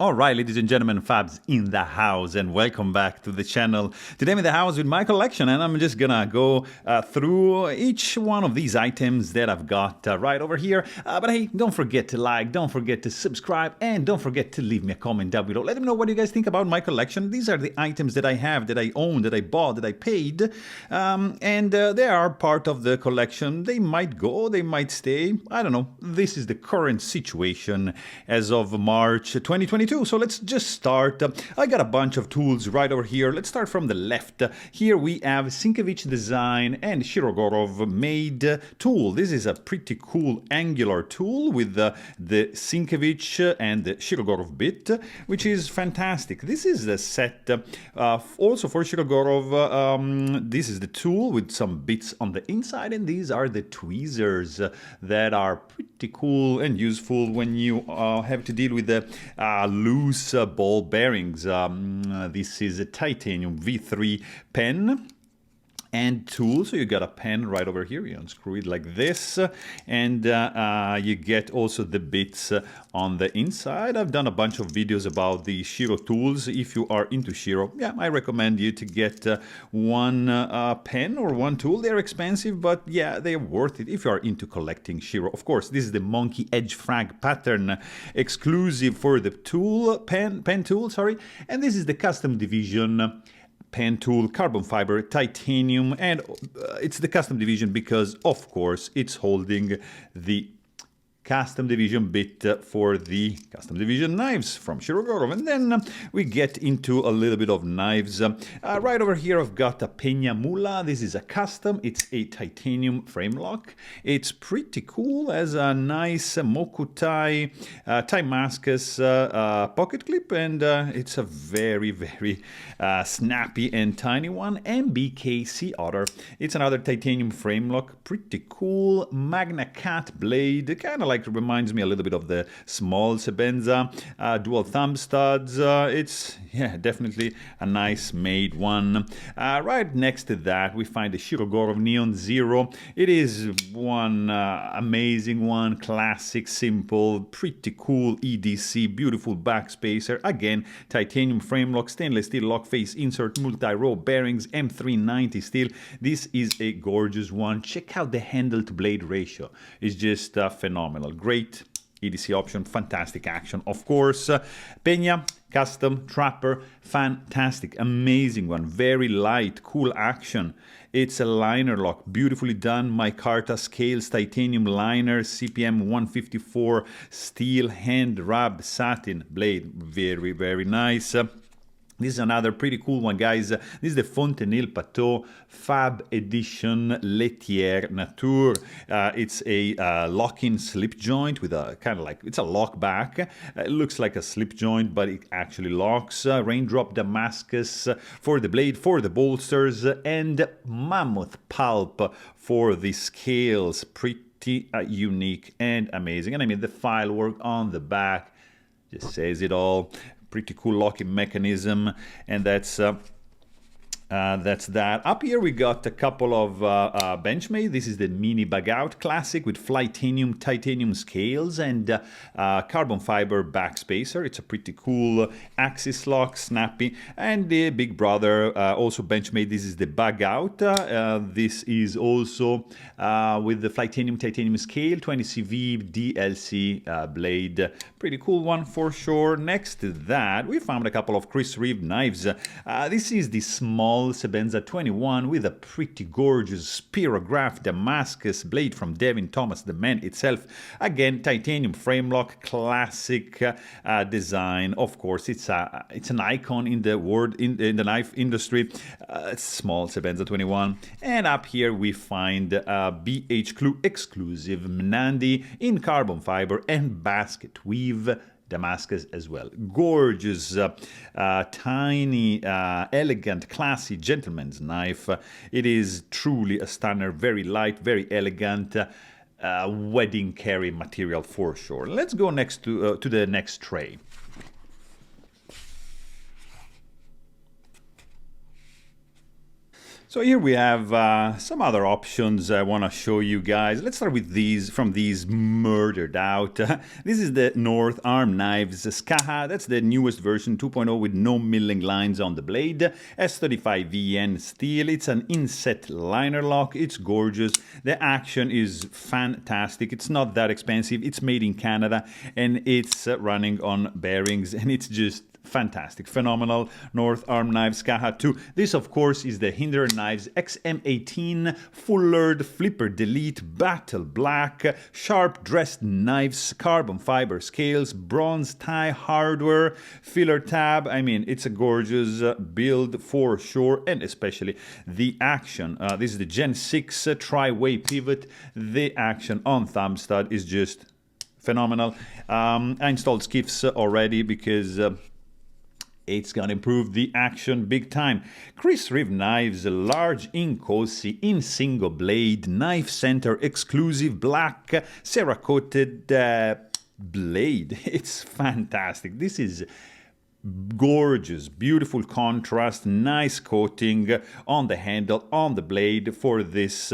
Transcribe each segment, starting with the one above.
All right, ladies and gentlemen, Fabs in the house, and welcome back to the channel. Today I'm in the house with my collection, and I'm just gonna go through each one of these items that I've got right over here. But hey, don't forget to like, don't forget to subscribe, and don't forget to leave me a comment down below. Let me know what you guys think about my collection. These are the items that I have, that I own, that I bought, that I paid, and they are part of the collection. They might go, they might stay. I don't know. This is the current situation as of March 2022. So let's just start. I got a bunch of tools right over here. Let's start from the left. Here we have Sienkiewicz Design and Shirogorov made tool. This is a pretty cool angular tool with the Sienkiewicz and the Shirogorov bit, which is fantastic. This is the set also for Shirogorov. This is the tool with some bits on the inside, and these are the tweezers that are pretty cool and useful when you have to deal with the loose ball bearings. This is a titanium V3 pen and tool. So you got a pen right over here. You unscrew it like this, and you get also the bits on the inside. I've done a bunch of videos about the Shiro tools. If you are into Shiro, yeah, I recommend you to get one pen or one tool. They're expensive, but yeah, they're worth it if you are into collecting Shiro. Of course, this is the Monkey Edge Frag pattern, exclusive for the tool pen tool. Sorry, and this is the Custom Division pen tool, carbon fiber, titanium, and it's the custom division because, of course, it's holding the custom division bit for the custom division knives from Shirogorov. And then we get into a little bit of knives. Right over here I've got a Peña Mula. This is a custom. It's a titanium frame lock. It's pretty cool, as a nice Mokutai Timascus pocket clip, and it's a very, very snappy and tiny one. MBKC Otter. It's another titanium frame lock. Pretty cool. Magna Cat blade, kind of like reminds me a little bit of the small Sebenza. Dual thumb studs. It's, yeah, definitely a nice made one. Right next to that we find the Shirogorov Neon Zero. It is one amazing one, classic, simple, pretty cool EDC, beautiful backspacer. Again, titanium frame lock, stainless steel lock face insert, multi-row bearings, M390 steel. This is a gorgeous one. Check out the handle to blade ratio. It's just phenomenal. Great EDC option, fantastic action, of course. Peña Custom Trapper, fantastic, amazing one, very light, cool action. It's a liner lock, beautifully done. Micarta Scales titanium liner, CPM 154, steel hand rub satin blade, very, very nice. This is another pretty cool one, guys. This is the Fontenelle Pateau Fab Edition Laitière Nature. It's a lock-in slip joint with a kind of like, it's a lock back. It looks like a slip joint, but it actually locks. Raindrop Damascus for the blade, for the bolsters, and mammoth pulp for the scales. Pretty unique and amazing. And I mean, the file work on the back just says it all. Pretty cool locking mechanism, and that's that. Up here we got a couple of Benchmade. This is the Mini Bug Out Classic with Flytanium titanium scales and carbon fiber backspacer. It's a pretty cool axis lock, snappy. And the Big Brother, also Benchmade. This is the Bug Out. This is also with the Flytanium titanium scale, 20 CV DLC blade. Pretty cool one for sure. Next to that, we found a couple of Chris Reeve knives. This is the small Sebenza 21 with a pretty gorgeous spirograph Damascus blade from Devin Thomas, the man itself. Again, titanium frame lock, classic design. Of course, it's an icon in the world, in the knife industry. Small Sebenza 21. And up here we find BH Clue exclusive Mnandi in carbon fiber and basket weave Damascus as well. Gorgeous, tiny, elegant, classy gentleman's knife. It is truly a stunner, very light, very elegant, wedding carry material for sure. Let's go next to the next tray. So here we have some other options I want to show you guys. Let's start with these, from these murdered out. This is the North Arm Knives Skaha. That's the newest version, 2.0, with no milling lines on the blade. S35VN steel. It's an inset liner lock. It's gorgeous. The action is fantastic. It's not that expensive. It's made in Canada and it's running on bearings, and it's just fantastic, phenomenal. North Arm Knives Skaha 2. This, of course, is the Hinder Knives XM18 Fullered Flipper Delete Battle Black Sharp Dressed Knives, carbon fiber scales, bronze tie hardware, filler tab. I mean, it's a gorgeous build for sure, and especially the action. This is the Gen 6 tri-way pivot. The action on thumb stud is just phenomenal. I installed skiffs already because it's gonna improve the action big time. Chris Reeve Knives, large Inkosi in single blade, knife center exclusive black Cerakoted blade. It's fantastic. This is gorgeous, beautiful contrast, nice coating on the handle, on the blade for this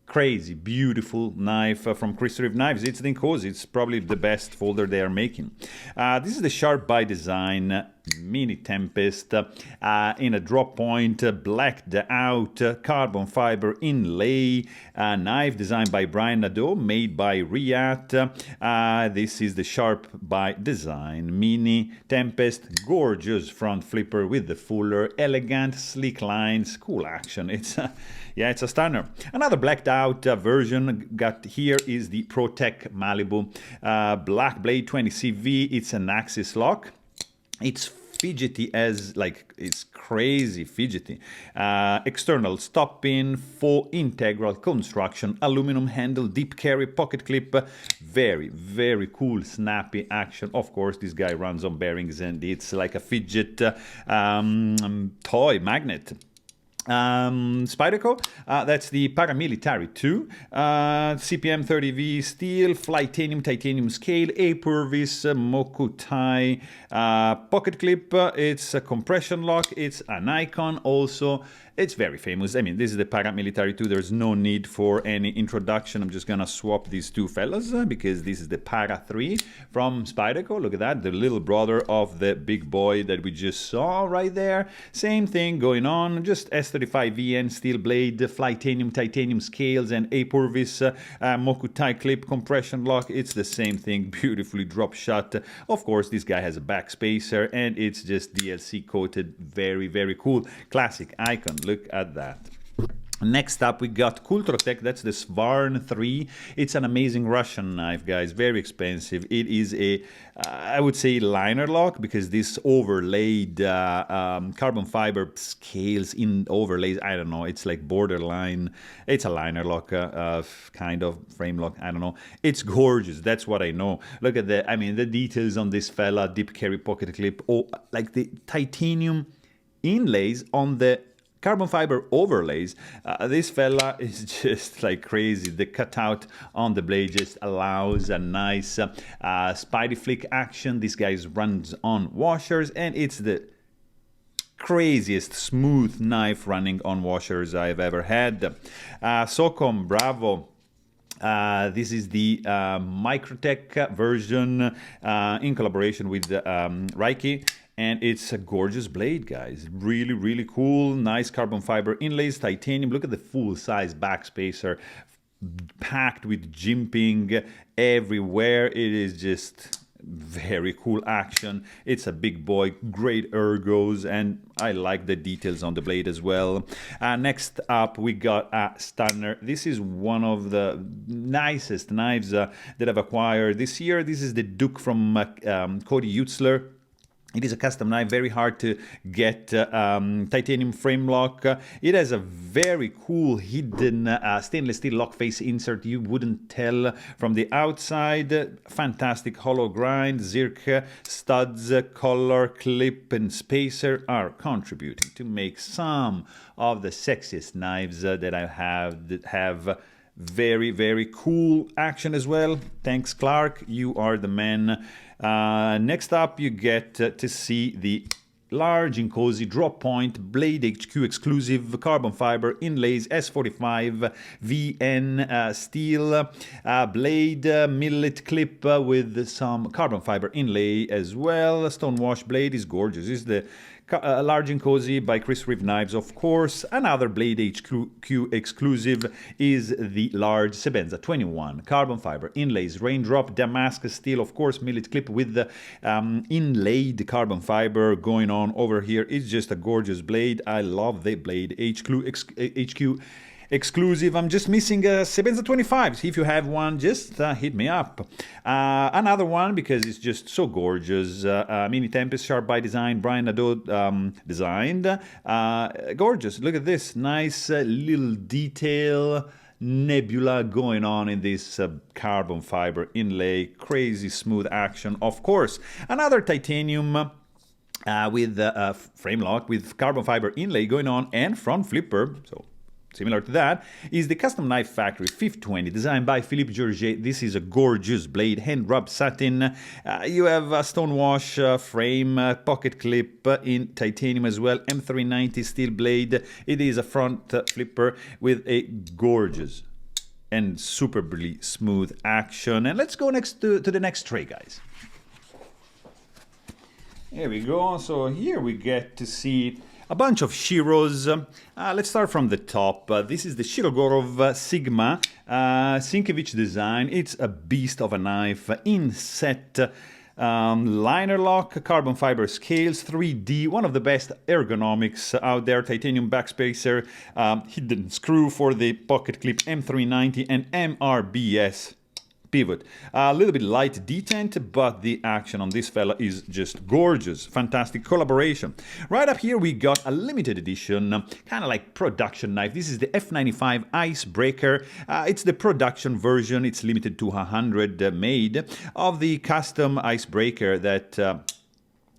crazy, beautiful knife from Chris Reeve Knives. It's the Inkosi. It's probably the best folder they are making. This is the Sharp by Design Mini Tempest in a drop point, blacked out, carbon fiber inlay, knife designed by Brian Nadeau, made by Riyadh. This is the Sharp by Design Mini Tempest. Gorgeous front flipper with the fuller, elegant, sleek lines, cool action. It's yeah, it's a stunner. Another blacked out version got here is the ProTech Malibu Black Blade 20 CV. It's an axis lock. It's fidgety as, like, it's crazy fidgety. External stop pin, full integral construction, aluminum handle, deep carry, pocket clip. Very, very cool, snappy action. Of course, this guy runs on bearings and it's like a fidget toy magnet. Spyderco, that's the Paramilitary 2, CPM 30V steel, titanium scale, A-Purvis, Mokutai, pocket clip. It's a compression lock. It's an icon also. It's very famous. I mean, this is the Paramilitary 2. There's no need for any introduction. I'm just gonna swap these two fellas because this is the Para 3 from Spyderco. Look at that, the little brother of the big boy that we just saw right there. Same thing going on, just S35VN steel blade, titanium scales, and A-Purvis Mokutai clip compression lock. It's the same thing, beautifully drop shot. Of course, this guy has a back spacer and it's just DLC coated. Very, very cool. Classic icon. Look at that. Next up, we got Kultrotech. That's the Svarn 3. It's an amazing Russian knife, guys. Very expensive. It is a, I would say, liner lock, because this overlaid carbon fiber scales in overlays. I don't know. It's like borderline. It's a liner lock, kind of frame lock. I don't know. It's gorgeous. That's what I know. Look at the, I mean, the details on this fella. Deep carry pocket clip. Oh, like the titanium inlays on the carbon fiber overlays. This fella is just like crazy. The cutout on the blade just allows a nice spidey flick action. This guy runs on washers, and it's the craziest smooth knife running on washers I've ever had. Socom Bravo. This is the Microtech version in collaboration with Reiki. And it's a gorgeous blade, guys. Really, really cool. Nice carbon fiber inlays, titanium. Look at the full-size backspacer, packed with jimping everywhere. It is just very cool action. It's a big boy, great ergos, and I like the details on the blade as well. Next up, we got a stunner. This is one of the nicest knives that I've acquired this year. This is the Duke from Cody Utzler. It is a custom knife, very hard to get titanium frame lock. It has a very cool hidden stainless steel lock face insert. You wouldn't tell from the outside. Fantastic hollow grind, zirc studs, collar, clip, and spacer are contributing to make some of the sexiest knives that I have that have very, very cool action as well. Thanks, Clark. You are the man. Next up, you get to see the large and cozy drop point Blade HQ exclusive carbon fiber inlays S45 VN steel blade millet clip with some carbon fiber inlay as well. Stone wash blade is gorgeous. This is the large and cozy by Chris Reeve Knives, of course. Another Blade HQ exclusive is the large Sebenza 21 carbon fiber inlays raindrop Damascus steel, of course, millet clip with the inlaid carbon fiber going on over here. It's just a gorgeous blade. I love the Blade HQ exclusive. I'm just missing a Sebenza 25. If you have one, just hit me up. Another one, because it's just so gorgeous. Mini Tempest, sharp by design, Brian Nadeau designed. Gorgeous. Look at this nice little detail nebula going on in this carbon fiber inlay. Crazy smooth action, of course. Another titanium with frame lock with carbon fiber inlay going on and front flipper. So similar to that is the Custom Knife Factory 520, designed by Philippe Georget. This is a gorgeous blade, hand rubbed satin. You have a stone wash frame, pocket clip in titanium as well, M390 steel blade. It is a front flipper with a gorgeous and superbly smooth action. And let's go next to the next tray, guys. Here we go. So here we get to see a bunch of Shiros. Let's start from the top. This is the Shirogorov Sigma Sienkiewicz design. It's a beast of a knife. Inset liner lock, carbon fiber scales, 3D, one of the best ergonomics out there. Titanium backspacer, hidden screw for the pocket clip, M390 and MRBS pivot. A little bit light detent, but the action on this fella is just gorgeous. Fantastic collaboration. Right up here we got a limited edition, kind of like production knife. This is the F95 Icebreaker. It's the production version. It's limited to 100 made of the custom Icebreaker that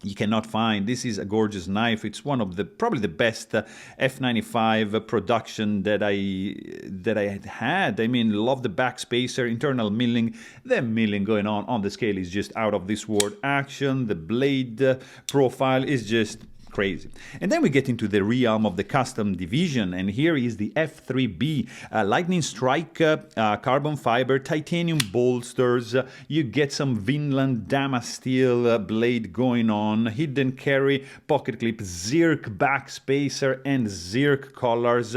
you cannot find. This is a gorgeous knife. It's one of the probably the best F95 production that I had. I mean, love the backspacer, internal milling. The milling going on the scale is just out of this world. Action, the blade profile is just crazy. And then we get into the realm of the custom division, and here is the F3B Lightning Strike carbon fiber titanium bolsters. You get some Vinland Damasteel blade going on, hidden carry, pocket clip, Zirk backspacer and Zirk collars.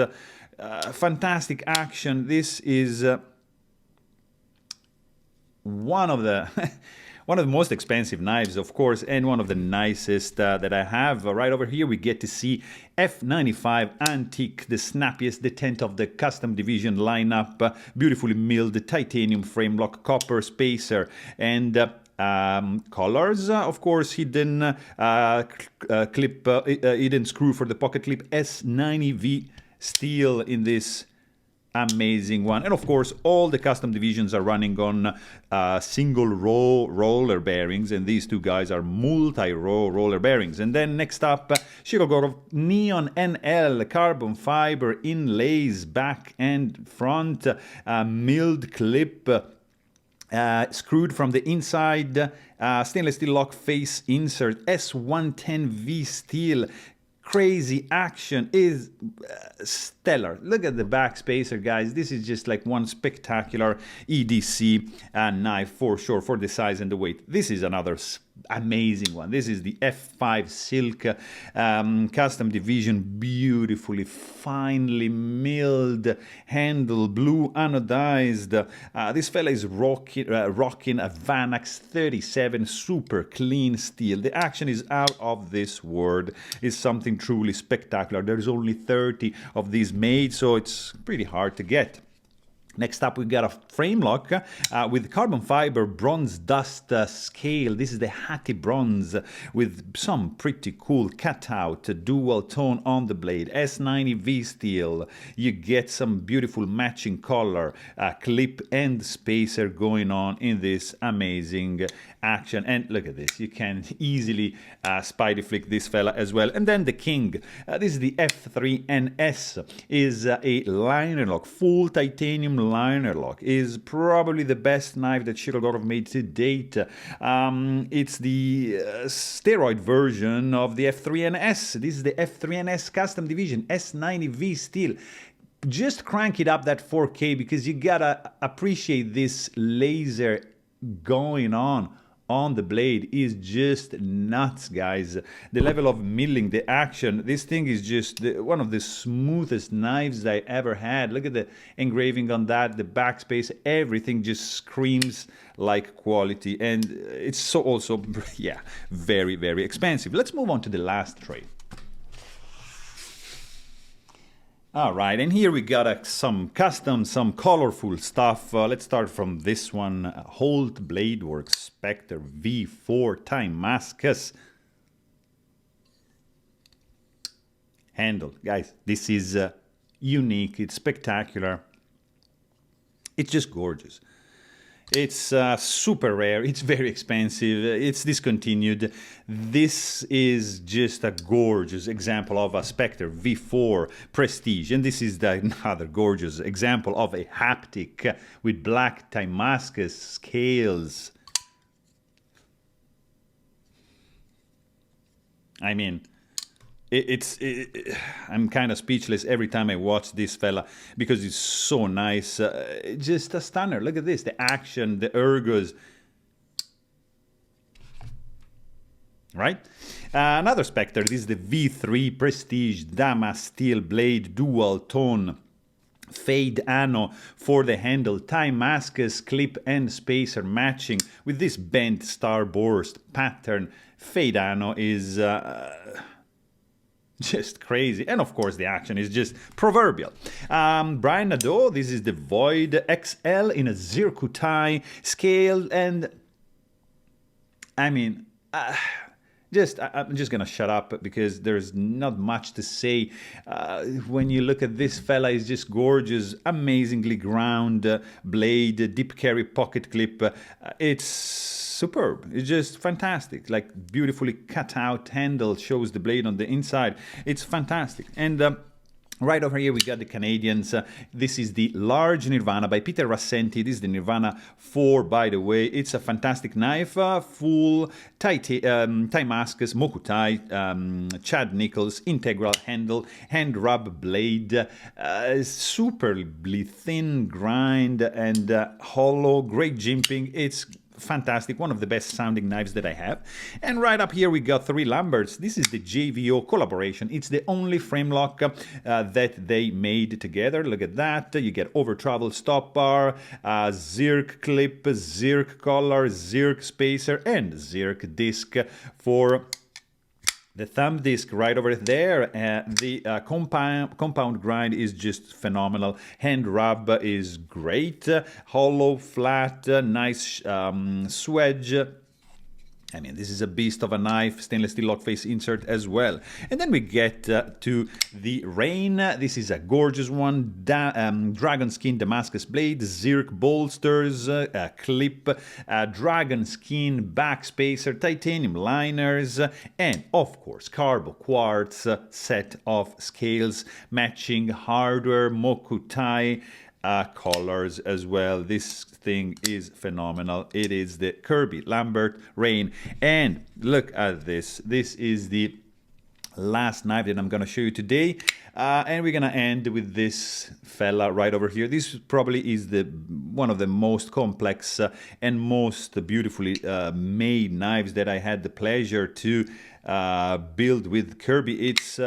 Fantastic action. This is one of the one of the most expensive knives, of course, and one of the nicest that I have. Right over here we get to see F95 Antique, the snappiest, the 10th of the custom division lineup. Beautifully milled titanium frame lock, copper spacer, and collars, of course, hidden clip, hidden screw for the pocket clip, S90V steel in this amazing one. And of course all the custom divisions are running on single row roller bearings, and these two guys are multi-row roller bearings. And then next up, Shirogorov Neon NL carbon fiber inlays, back and front, milled clip, screwed from the inside, stainless steel lock face insert, S110V steel. Crazy action, is stellar. Look at the backspacer, guys. This is just like one spectacular EDC knife for sure, for the size and the weight. This is another amazing one. This is the F5 Silk custom division, beautifully finely milled handle, blue anodized. This fella is rocking a Vanax 37 super clean steel. The action is out of this world. It's something truly spectacular. There's only 30 of these made, so it's pretty hard to get. Next up, we got a frame lock with carbon fiber bronze dust scale. This is the Hattie bronze with some pretty cool cutout, dual tone on the blade, S90V steel. You get some beautiful matching color, clip and spacer going on in this amazing action. And look at this, you can easily spidey flick this fella as well. And then the king, this is the F3NS, is a liner lock, full titanium liner lock. Is probably the best knife that Shirogorov made to date. It's the steroid version of the F3NS. This is the F3NS Custom Division S90V steel. Just crank it up that 4K because you gotta appreciate this laser going on the blade is just nuts, guys. The level of milling, the action, this thing is just one of the smoothest knives I ever had. Look at the engraving on that, the backspace, everything just screams like quality, and it's so also, yeah, very, very expensive. Let's move on to the last tray. All right, and here we got some custom, some colorful stuff. Let's start from this one, Holt Bladeworks Spectre V4 Timascus handle. Guys, this is unique, it's spectacular, it's just gorgeous. It's super rare, it's very expensive, it's discontinued. This is just a gorgeous example of a Spectre V4 Prestige, and this is another gorgeous example of a haptic with black Timascus scales. I mean, I'm kind of speechless every time I watch this fella because it's so nice. Just a stunner. Look at this, the action, the ergos. Right? Another Spectre, this is the V3 Prestige Damas Steel Blade Dual Tone Fade Ano for the handle, Timascus clip and spacer matching with this bent starburst pattern. Fade Ano is just crazy, and of course the action is just proverbial. Brian Nadeau, this is the Void XL in a Zircutai scale, and I mean, I'm just gonna shut up because there's not much to say. When you look at this fella, he's just gorgeous, amazingly ground blade, deep carry pocket clip. It's superb. It's just fantastic. Like beautifully cut out handle, shows the blade on the inside. It's fantastic. And right over here we got the Canadians. This is the large Nirvana by Peter Rassenti. This is the Nirvana 4, by the way. It's a fantastic knife, full Timascus, Mokutai, Chad Nichols, integral handle, hand rub blade, superbly thin grind and hollow, great jimping. It's fantastic, one of the best sounding knives that I have. And right up here we got 3 Lamberts. This is the JVO collaboration. It's the only frame lock that they made together. Look at that. You get over travel stop bar, Zirc clip, Zirc collar, Zirc spacer, and Zirc disc for the thumb disc right over there. The compound grind is just phenomenal. Hand rub is great. Hollow, flat, nice swedge. I mean, this is a beast of a knife, stainless steel lock face insert as well. And then we get to the Rain. This is a gorgeous one. Dragon skin Damascus blade, Zirc bolsters, clip, dragon skin backspacer, titanium liners, and of course, carbo quartz set of scales, matching hardware, Mokutai colors as well. This thing is phenomenal. It is the Kirby Lambert Rain, and look at this. This is the last knife that I'm gonna show you today, and we're gonna end with this fella right over here. This probably is the one of the most complex and most beautifully made knives that I had the pleasure to build with Kirby. It's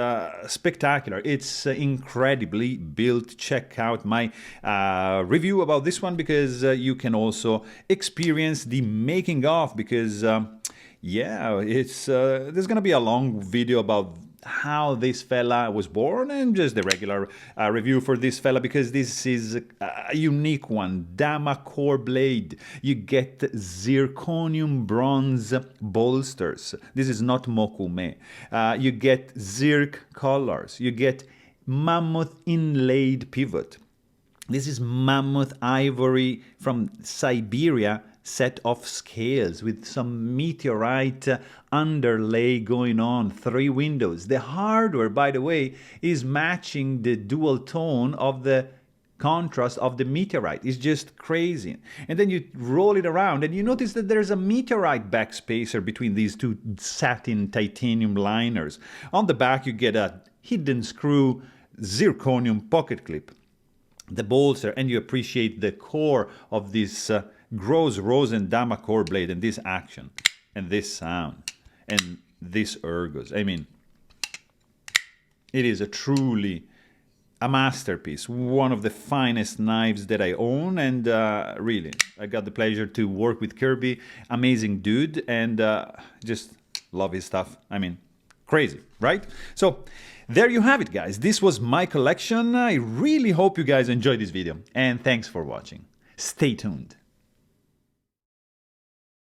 spectacular. It's incredibly built. Check out my review about this one because you can also experience the making of, because yeah, it's there's gonna be a long video about how this fella was born and just the regular review for this fella, because this is a unique one. Dama core blade. You get zirconium bronze bolsters. This is not mokume. You get Zirc collars. You get mammoth inlaid pivot. This is mammoth ivory from Siberia set of scales with some meteorite underlay going on, 3 windows. The hardware, by the way, is matching the dual tone of the contrast of the meteorite. It's just crazy. And then you roll it around and you notice that there's a meteorite backspacer between these two satin titanium liners. On the back you get a hidden screw zirconium pocket clip, the bolster, and you appreciate the core of this Gross Rosendama core blade, and this action and this sound and this ergos. I mean, it is a truly a masterpiece, one of the finest knives that I own, and really, I got the pleasure to work with Kirby, amazing dude, and just love his stuff. I mean, crazy, right? So there you have it, guys. This was my collection. I really hope you guys enjoyed this video, and thanks for watching. Stay tuned.